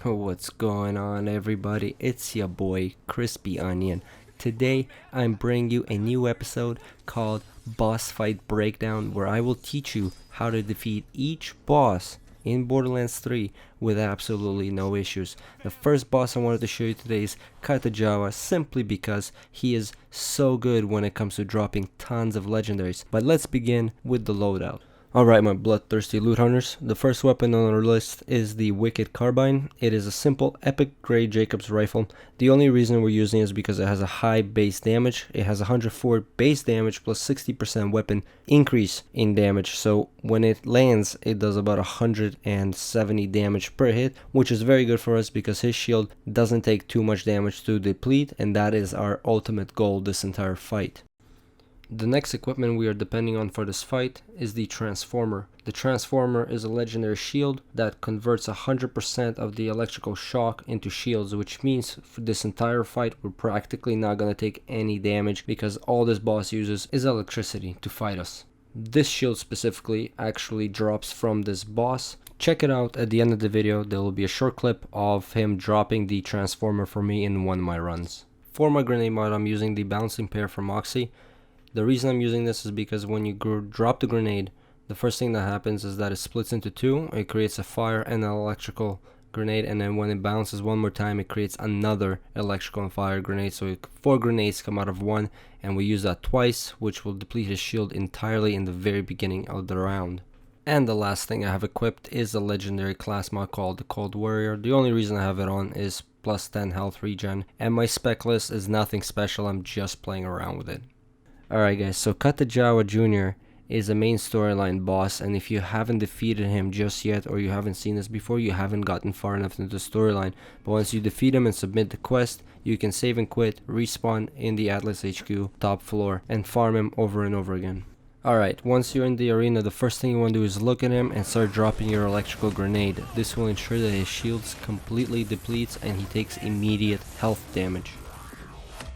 What's going on, everybody? It's your boy Crispy Onion. Today I'm bringing you a new episode called Boss Fight Breakdown, where I will teach you how to defeat each boss in Borderlands 3 with absolutely no issues. The first boss I wanted to show you today is Katagawa, simply because he is so good when it comes to dropping tons of legendaries. But let's begin with the loadout. Alright, my bloodthirsty loot hunters, the first weapon on our list is the Wicked Carbine. It is a simple epic grade Jacob's rifle. The only reason we're using it is because it has a high base damage. It has 104 base damage plus 60% weapon increase in damage. So when it lands, it does about 170 damage per hit, which is very good for us because his shield doesn't take too much damage to deplete, and that is our ultimate goal this entire fight. The next equipment we are depending on for this fight is the Transformer. The Transformer is a legendary shield that converts 100% of the electrical shock into shields, which means for this entire fight we're practically not going to take any damage because all this boss uses is electricity to fight us. This shield specifically actually drops from this boss. Check it out at the end of the video. There will be a short clip of him dropping the Transformer for me in one of my runs. For my grenade mod, I'm using the bouncing pair from Moxie. The reason I'm using this is because when you drop the grenade, the first thing that happens is that it splits into two. It creates a fire and an electrical grenade, and then when it bounces one more time, it creates another electrical and fire grenade. So 4 grenades come out of one, and we use that twice, which will deplete his shield entirely in the very beginning of the round. And the last thing I have equipped is a legendary class mod called the Cold Warrior. The only reason I have it on is plus 10 health regen, and my spec list is nothing special. I'm just playing around with it. Alright guys, so Katagawa Jr. is a main storyline boss, and if you haven't defeated him just yet, or you haven't seen this before, you haven't gotten far enough into the storyline. But once you defeat him and submit the quest, you can save and quit, respawn in the Atlas HQ top floor, and farm him over and over again. Alright, once you're in the arena, the first thing you want to do is look at him and start dropping your electrical grenade. This will ensure that his shields completely depletes and he takes immediate health damage.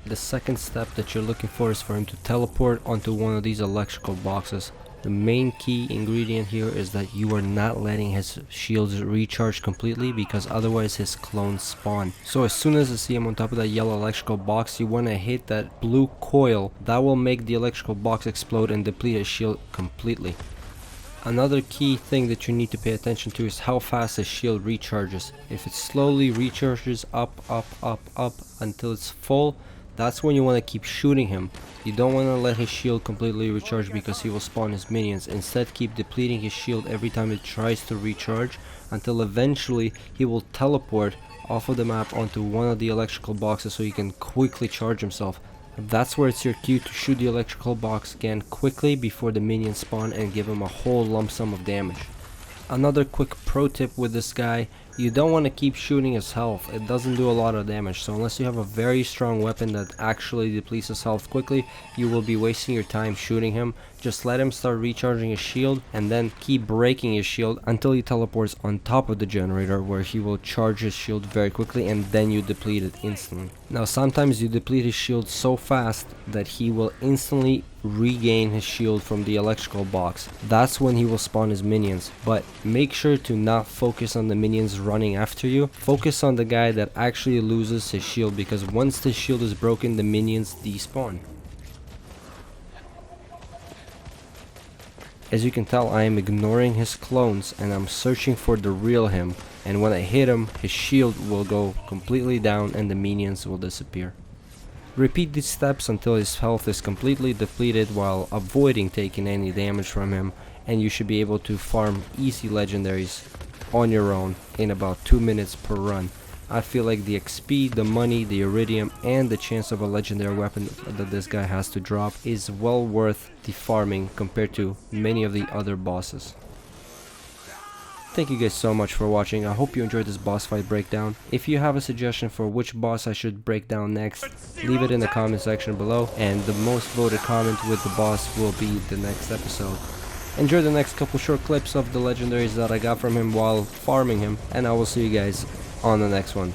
The second step that you're looking for is for him to teleport onto one of these electrical boxes. The main key ingredient here is that you are not letting his shields recharge completely, because otherwise his clones spawn. So as soon as you see him on top of that yellow electrical box, you want to hit that blue coil. That will make the electrical box explode and deplete his shield completely. Another key thing that you need to pay attention to is how fast his shield recharges. If it slowly recharges up until it's full, that's when you want to keep shooting him. You don't want to let his shield completely recharge because he will spawn his minions. Instead, keep depleting his shield every time it tries to recharge until eventually he will teleport off of the map onto one of the electrical boxes so he can quickly charge himself. That's where it's your cue to shoot the electrical box again quickly before the minions spawn and give him a whole lump sum of damage. Another quick pro tip with this guy: you don't want to keep shooting his health. It doesn't do a lot of damage, so unless you have a very strong weapon that actually depletes his health quickly, you will be wasting your time shooting him. Just let him start recharging his shield and then keep breaking his shield until he teleports on top of the generator, where he will charge his shield very quickly, and then you deplete it instantly. Now sometimes you deplete his shield so fast that he will instantly regain his shield from the electrical box. That's when he will spawn his minions, but make sure to not focus on the minions running after you. Focus on the guy that actually loses his shield, because once the shield is broken, the minions despawn. As you can tell, I am ignoring his clones and I'm searching for the real him, and when I hit him, his shield will go completely down and the minions will disappear. Repeat these steps until his health is completely depleted while avoiding taking any damage from him, and you should be able to farm easy legendaries on your own in about 2 minutes per run. I feel like the XP, the money, the Eridium, and the chance of a legendary weapon that this guy has to drop is well worth the farming compared to many of the other bosses. Thank you guys so much for watching. I hope you enjoyed this boss fight breakdown. If you have a suggestion for which boss I should break down next, leave it in the comment section below, and the most voted comment with the boss will be the next episode. Enjoy the next couple short clips of the legendaries that I got from him while farming him, and I will see you guys on the next one.